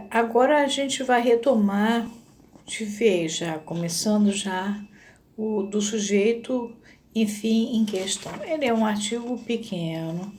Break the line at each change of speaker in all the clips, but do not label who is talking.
Agora a gente vai retomar de vez, já começando já o do sujeito, enfim, em questão. Ele é um artigo pequeno,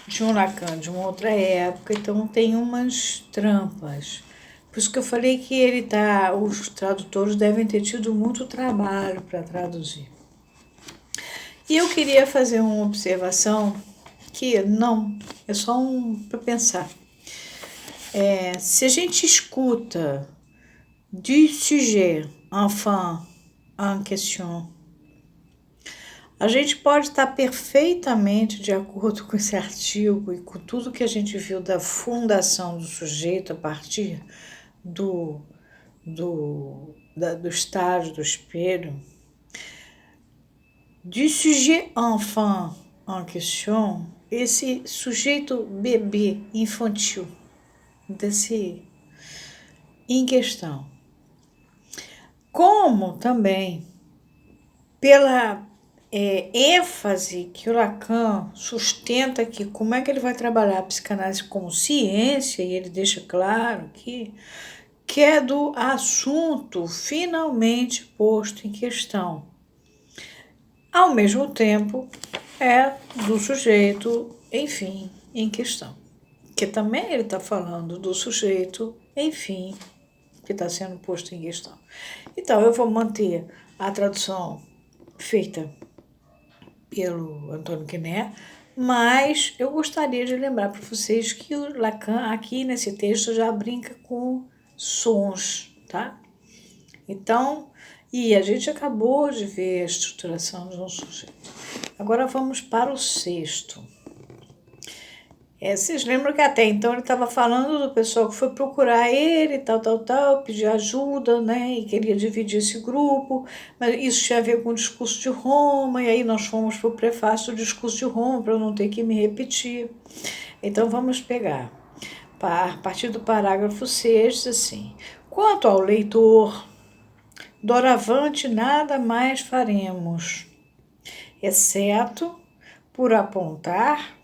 de um Lacan, de uma outra época, então tem umas trampas. Por isso que eu falei que os tradutores devem ter tido muito trabalho para traduzir. E eu queria fazer uma observação que não, é só para pensar. Se a gente escuta du sujet, enfin, en question, a gente pode estar perfeitamente de acordo com esse artigo e com tudo que a gente viu da fundação do sujeito a partir do estágio do espelho. Du sujet enfant en question, esse sujeito bebê infantil, desse em questão. Como também pela ênfase que o Lacan sustenta que como é que ele vai trabalhar a psicanálise como ciência, e ele deixa claro que é do assunto finalmente posto em questão. Ao mesmo tempo, é do sujeito, enfim, em questão. Que também ele está falando do sujeito, enfim, que está sendo posto em questão. Então, eu vou manter a tradução feita pelo Antônio Quiné, mas eu gostaria de lembrar para vocês que o Lacan, aqui nesse texto, já brinca com sons, tá? Então, e a gente acabou de ver a estruturação de um sujeito. Agora vamos para o sexto. Vocês lembram que até então ele estava falando do pessoal que foi procurar ele, tal, pedir ajuda, né? E queria dividir esse grupo, mas isso tinha a ver com o discurso de Roma, e aí nós fomos para o prefácio do discurso de Roma, para eu não ter que me repetir. Então vamos pegar. A partir do parágrafo 6, assim. Quanto ao leitor, doravante nada mais faremos, exceto por apontar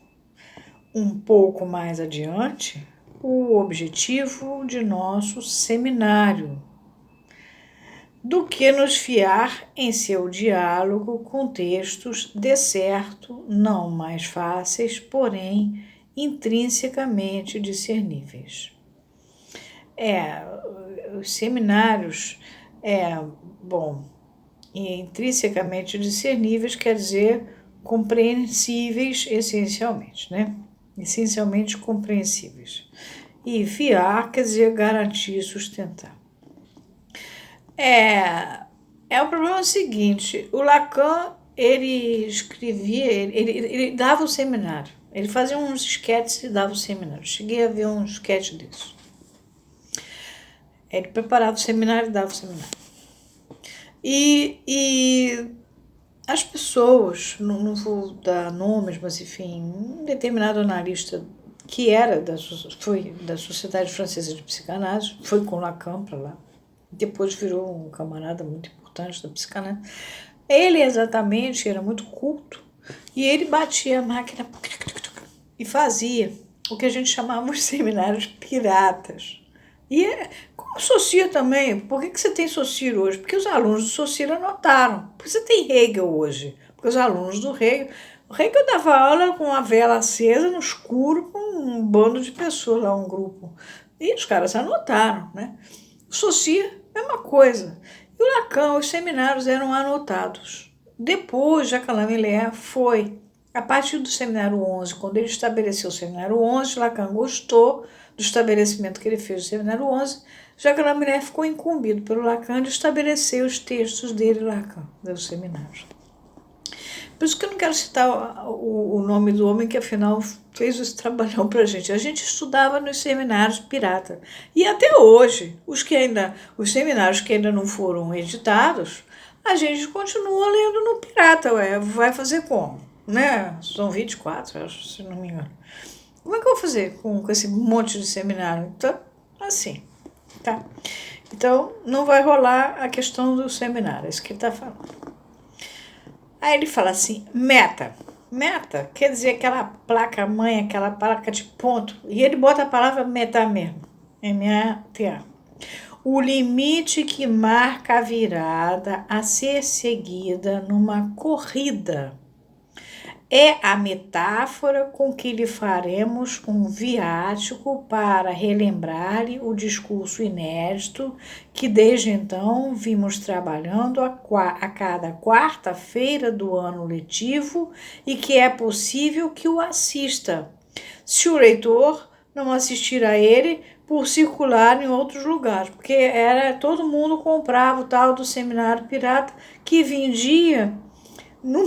um pouco mais adiante o objetivo de nosso seminário, do que nos fiar em seu diálogo com textos de certo não mais fáceis, porém intrinsecamente discerníveis. Os seminários, intrinsecamente discerníveis quer dizer compreensíveis essencialmente, né? Essencialmente compreensíveis. E fiar quer dizer garantir e sustentar. O problema é o seguinte, o Lacan, ele escrevia, ele dava o seminário, ele fazia uns esquetes e dava o seminário. Cheguei a ver um esquete disso. Ele preparava o seminário e dava o seminário. E as pessoas, não vou dar nomes, mas enfim, um determinado analista que foi da Sociedade Francesa de Psicanálise, foi com Lacan para lá, depois virou um camarada muito importante da psicanálise. Ele exatamente era muito culto e ele batia a máquina e fazia o que a gente chamava de seminários piratas. E como Saussure também, por que você tem Saussure hoje? Porque os alunos do Saussure anotaram. Por que você tem Hegel hoje? Porque os alunos do Hegel... O Hegel dava aula com a vela acesa no escuro, com um bando de pessoas lá, um grupo. E os caras anotaram, né? O Saussure, mesma coisa. E o Lacan, os seminários eram anotados. Depois, Jacques Miller foi, a partir do seminário 11, quando ele estabeleceu o seminário 11, Lacan gostou do estabelecimento que ele fez do seminário 11, Jacques Miller ficou incumbido pelo Lacan de estabelecer os textos dele, Lacan, dos seminários. Por isso que eu não quero citar o nome do homem que, afinal, fez esse trabalhão para a gente. A gente estudava nos seminários pirata. E até hoje, os seminários que ainda não foram editados, a gente continua lendo no pirata. Vai fazer como? Né? São 24, acho, se não me engano. Como é que eu vou fazer com esse monte de seminário? Então, assim, tá? Então, não vai rolar a questão do seminário, é isso que ele está falando. Aí ele fala assim, meta. Meta quer dizer aquela placa-mãe, aquela placa de ponto. E ele bota a palavra meta mesmo. M-A-T-A. O limite que marca a virada a ser seguida numa corrida. É a metáfora com que lhe faremos um viático para relembrar-lhe o discurso inédito que desde então vimos trabalhando a cada quarta-feira do ano letivo e que é possível que o assista, se o leitor não assistir a ele por circular em outros lugares, porque todo mundo comprava o tal do Seminário Pirata que vendia um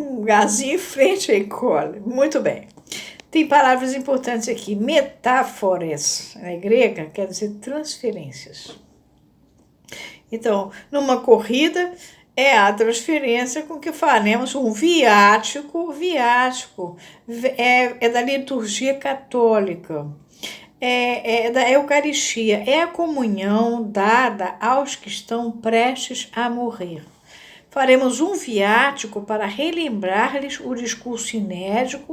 lugarzinho em frente à escola. Muito bem. Tem palavras importantes aqui. Metáforas, na grega, quer dizer transferências. Então, numa corrida, é a transferência com que faremos um viático. Viático é da liturgia católica. É da Eucaristia. É a comunhão dada aos que estão prestes a morrer. Faremos um viático para relembrar-lhes o discurso inédito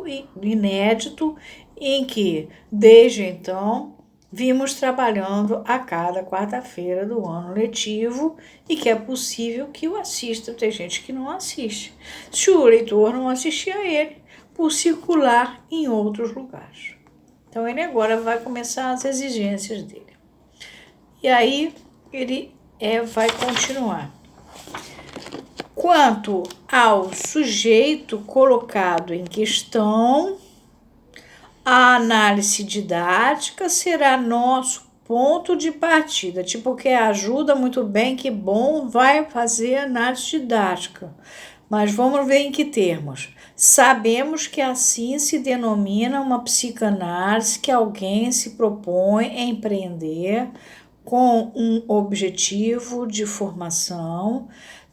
em que, desde então, vimos trabalhando a cada quarta-feira do ano letivo e que é possível que o assista. Tem gente que não assiste. Se o leitor não assistir a ele, por circular em outros lugares. Então, ele agora vai começar as exigências dele. E aí, ele vai continuar. Quanto ao sujeito colocado em questão, a análise didática será nosso ponto de partida. Tipo, que ajuda muito bem, que bom, vai fazer análise didática. Mas vamos ver em que termos. Sabemos que assim se denomina uma psicanálise que alguém se propõe a empreender com um objetivo de formação,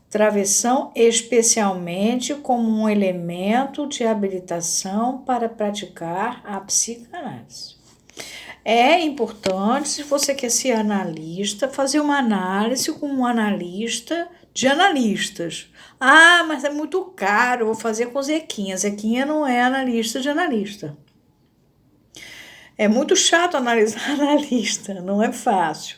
travessão especialmente como um elemento de habilitação para praticar a psicanálise. É importante, se você quer ser analista, fazer uma análise com um analista de analistas. Ah, mas é muito caro, vou fazer com Zequinha. Zequinha não é analista de analista. É muito chato analisar analista, não é fácil.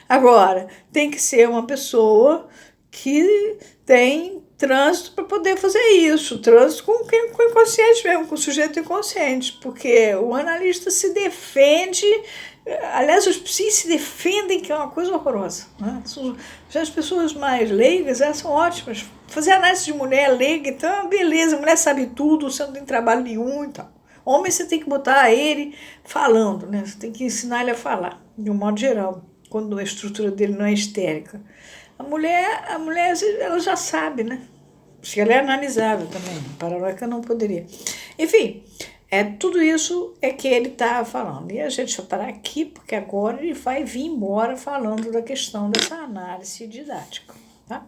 Agora, tem que ser uma pessoa que tem trânsito para poder fazer isso, trânsito com o inconsciente mesmo, com o sujeito inconsciente, porque o analista se defende, aliás, os psis se defendem, que é uma coisa horrorosa, né? Já as pessoas mais leigas, elas são ótimas. Fazer análise de mulher leiga, então, beleza, a mulher sabe tudo, você não tem trabalho nenhum e tal. Homem, você tem que botar ele falando, né? Você tem que ensinar ele a falar, de um modo geral, quando a estrutura dele não é histérica. A mulher, ela já sabe, né? Se ela é analisável também, paranoica não poderia. Enfim, tudo isso é que ele está falando. E a gente vai parar aqui, porque agora ele vai vir embora falando da questão dessa análise didática, tá?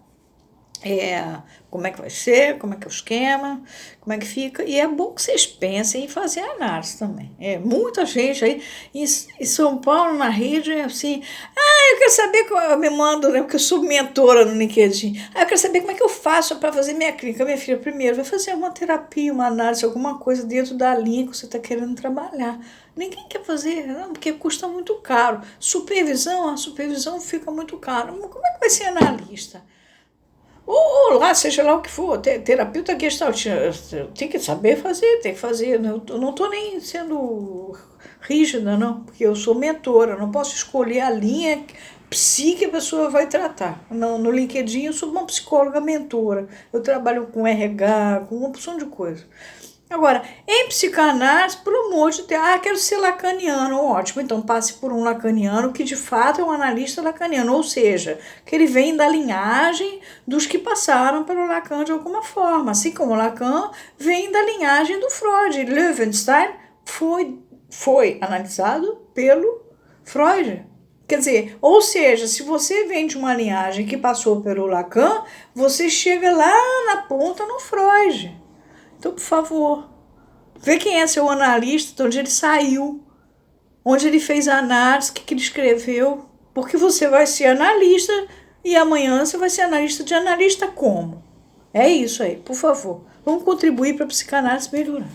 Como é que vai ser, como é que é o esquema, como é que fica. E é bom que vocês pensem em fazer análise também. Muita gente aí em São Paulo, na rede, assim, eu quero saber, eu me mando, né, porque eu sou mentora no LinkedIn. Eu quero saber como é que eu faço para fazer minha clínica. Minha filha, primeiro, vai fazer uma terapia, uma análise, alguma coisa dentro da linha que você está querendo trabalhar. Ninguém quer fazer, não, porque custa muito caro. A supervisão fica muito caro. Mas como é que vai ser analista? Ou lá, seja lá o que for, terapeuta gestaltista, tem que saber fazer, tem que fazer. Eu não estou nem sendo rígida, não, porque eu sou mentora, não posso escolher a linha que a pessoa vai tratar. No LinkedIn eu sou uma psicóloga mentora, eu trabalho com RH, com uma opção de coisa. Agora, em psicanálise, por amor de Deus, quero ser lacaniano, ótimo, então passe por um lacaniano que de fato é um analista lacaniano, ou seja, que ele vem da linhagem dos que passaram pelo Lacan de alguma forma, assim como Lacan vem da linhagem do Freud. Löwenstein foi analisado pelo Freud. Quer dizer, ou seja, se você vem de uma linhagem que passou pelo Lacan, você chega lá na ponta no Freud. Então, por favor, vê quem é seu analista, de onde ele saiu, onde ele fez a análise, o que ele escreveu, porque você vai ser analista e amanhã você vai ser analista de analista como? É isso aí, por favor. Vamos contribuir para a psicanálise melhorar.